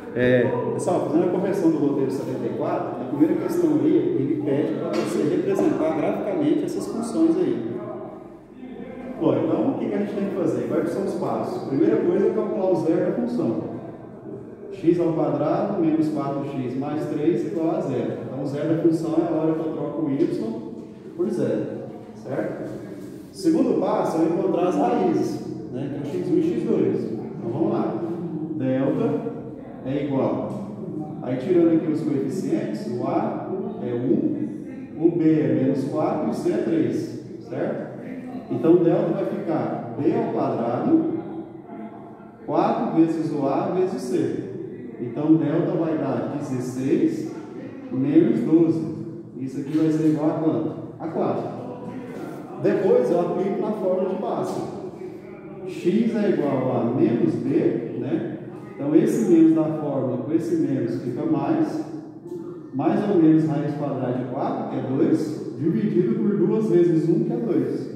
Pessoal, fazendo a correção do roteiro 74, a primeira questão aí, ele pede para você representar graficamente essas funções aí. Bom, então o que a gente tem que fazer? Quais são os passos? Primeira coisa é calcular o zero da função. X ao quadrado menos 4x mais 3 igual a zero. Então o zero da função é a hora que eu troco o y por zero, certo? Segundo passo é encontrar as raízes, né? Que é x1 e x2. Então vamos lá. Delta é igual. Aí tirando aqui os coeficientes, o A é 1, o B é menos 4 e o C é 3, certo? Então delta vai ficar B ao quadrado, 4 vezes o A vezes o C. Então delta vai dar 16 menos 12. Isso aqui vai ser igual a quanto? A 4. Depois eu aplico na fórmula de Bhaskara. X é igual a menos B, né? Então esse menos da fórmula com esse menos fica mais ou menos raiz quadrada de 4, que é 2, dividido por 2 vezes 1, que é 2.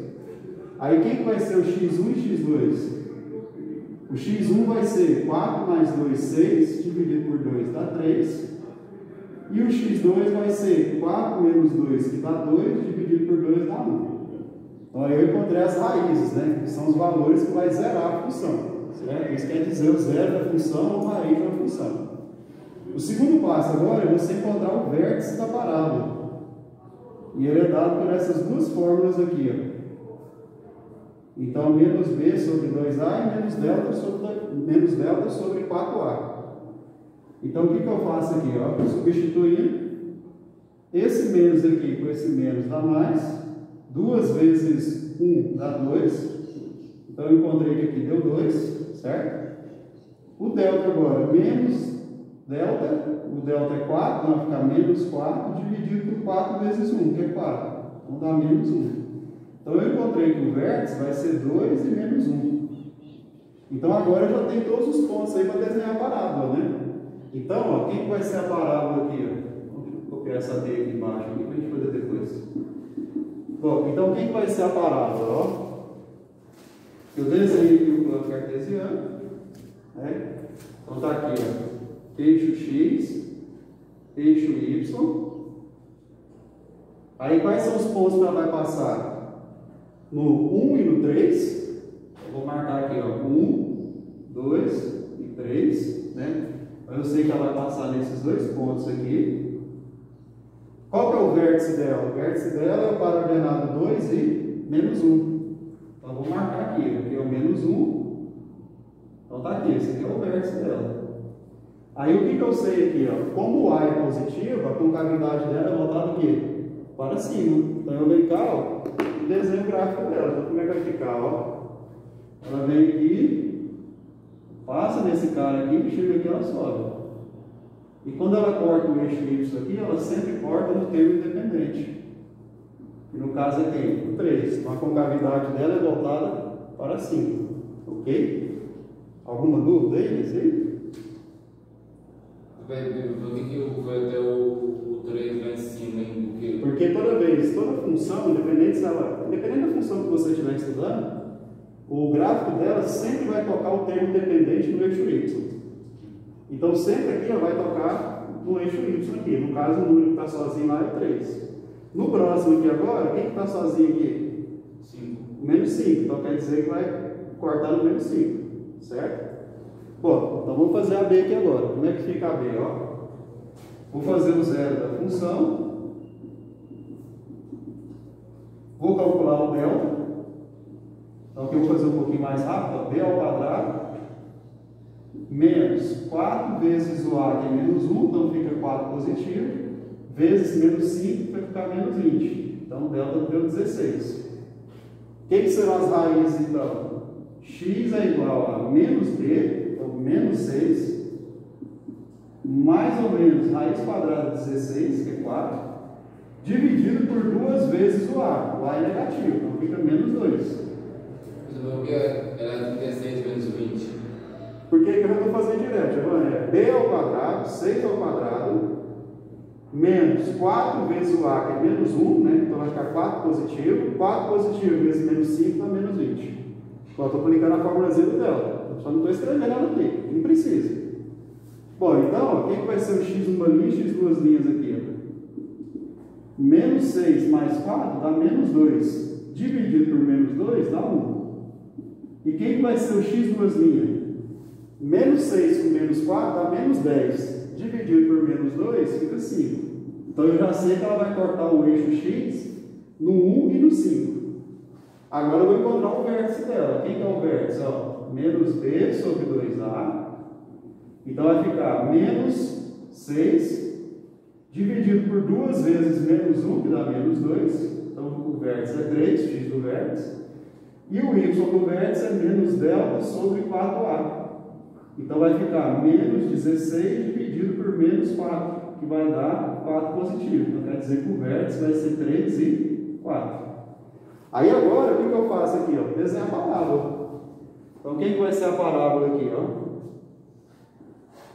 Aí quem que vai ser o x1 e x2? O x1 vai ser 4 mais 2, 6, dividido por 2 dá 3. E o x2 vai ser 4 menos 2, que dá 2, dividido por 2 dá 1. Então aí eu encontrei as raízes, né? Que são os valores que vai zerar a função. Certo? Isso quer dizer o zero da função ou raiz da função. O segundo passo agora é você encontrar o vértice da parábola. E ele é dado por essas duas fórmulas aqui, ó. Então, menos B sobre 2A e menos delta sobre 4A. Então, o que eu faço aqui? Ó? Substituindo esse menos aqui com esse menos dá mais. 2 vezes 1 dá 2. Então, eu encontrei que aqui deu 2, certo? O delta agora, menos delta. O delta é 4, então vai ficar menos 4 dividido por 4 vezes 1, que é 4. Então, dá menos 1. Então eu encontrei que o vértice vai ser 2 e menos 1. Então agora eu já tenho todos os pontos aí para desenhar a parábola, né? Então, ó, quem que vai ser a parábola aqui? Ó? Vou copiar essa D aqui embaixo para a gente fazer depois. Bom, então quem que vai ser a parábola? Ó? Eu desenhei aqui o plano cartesiano, né? Então está aqui, ó, eixo X, eixo Y. Aí quais são os pontos que ela vai passar? No 1 e no 3, eu vou marcar aqui, ó, 1, 2 e 3, né? Eu sei que ela vai passar nesses dois pontos aqui. Qual que é o vértice dela? O vértice dela é o para-ordenado 2 e menos 1. Então, eu vou marcar aqui, aqui é o menos 1. Então, tá aqui, esse aqui é o vértice dela. Aí, o que eu sei aqui, ó? Como o A é positivo, a concavidade dela é voltada aqui para cima. Então, eu venho cá, ó, desenho o gráfico dela. Então, como é que vai ficar, ó? Ela vem aqui, passa nesse cara aqui e chega aqui, ela sobe. E quando ela corta o eixo Y aqui, ela sempre corta no termo independente. Que no caso é quem? O 3. Então a concavidade dela é voltada para cima. Ok? Alguma dúvida aí nesse aí? Por que vai até o 3 lá em cima, hein? Porque... Porque toda função, independente da função que você estiver estudando, o gráfico dela sempre vai tocar o termo independente no eixo Y. Então sempre aqui ela vai tocar no eixo Y aqui. No caso, o número que está sozinho lá é 3. No próximo aqui agora, quem está sozinho aqui? 5. Menos 5. Então quer dizer que vai cortar no menos 5. Certo? Bom, então vamos fazer a B aqui agora. Como é que fica a B? Ó? Vou fazer o zero da função. Vou calcular o delta. Então aqui eu vou fazer um pouquinho mais rápido. Ó. B ao quadrado menos 4 vezes o A, que é menos 1, então fica 4 positivo, vezes menos 5, vai ficar menos 20. Então o delta deu 16. O que serão as raízes então? X é igual a menos B, então menos 6, mais ou menos raiz quadrada de 16, que é 4, dividido por 2 vezes o A. O A é negativo, então fica menos 2. Porque ela é 16 menos 20. Por que eu vou fazer direto, Giovanni? É B ao quadrado, 6 ao quadrado, menos 4 vezes o A, que é menos 1, né? Então vai ficar 4 positivo. 4 positivo vezes menos 5 dá menos 20. Então eu estou aplicando a fórmulazinha do delta. Só não estou escrevendo ela aqui, não precisa. Bom, então, o que vai ser o x numa linha e x duas linhas aqui? Menos 6 mais 4 dá menos 2. Dividido por menos 2 dá 1. E quem vai ser o x duas linhas? Menos 6 com menos 4 dá menos 10. Dividido por menos 2 fica 5. Então eu já sei que ela vai cortar o eixo x no 1 e no 5. Agora eu vou encontrar o vértice dela. Quem que é o vértice? Ó, menos b sobre 2a. Então vai ficar menos 6 dividido por 2 vezes menos 1, que dá menos 2. Então o vértice é 3, x do vértice. E o y do vértice é menos delta sobre 4a. Então vai ficar menos 16 dividido por menos 4, que vai dar 4 positivo. Então quer dizer que o vértice vai ser 3 e 4. Aí agora, o que eu faço aqui? Ó? Desenho a parábola. Então quem que vai ser a parábola aqui? Ó?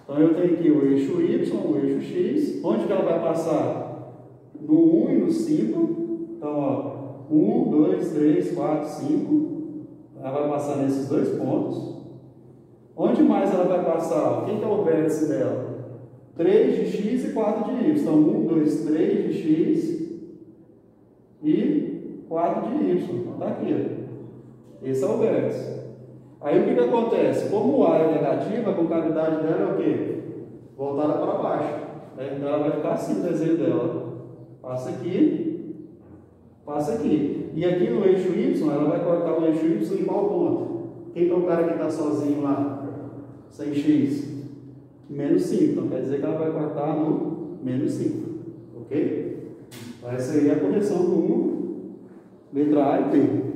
Então eu tenho aqui o eixo y, o eixo x. Onde que ela vai passar? No 1 e no 5. Então, ó, 1, 2, 3, 4, 5. Ela vai passar nesses dois pontos. Onde mais ela vai passar? Quem que é o vértice dela? 3 de x e 4 de y. Então, 1, 2, 3 de x e 4 de y. Então, está aqui. Ó. Esse é o vértice. Aí, o que acontece? Como o A é negativo, a concavidade dela é o quê? Voltada para baixo. Então, ela vai ficar assim o desenho dela. Passa aqui, passa aqui. E aqui no eixo y, ela vai cortar o eixo y em qual ponto? Quem é o cara que está sozinho lá? Sem x? Menos 5. Então quer dizer que ela vai cortar no menos 5. Ok? Então essa aí é a correção do 1, letra A e B.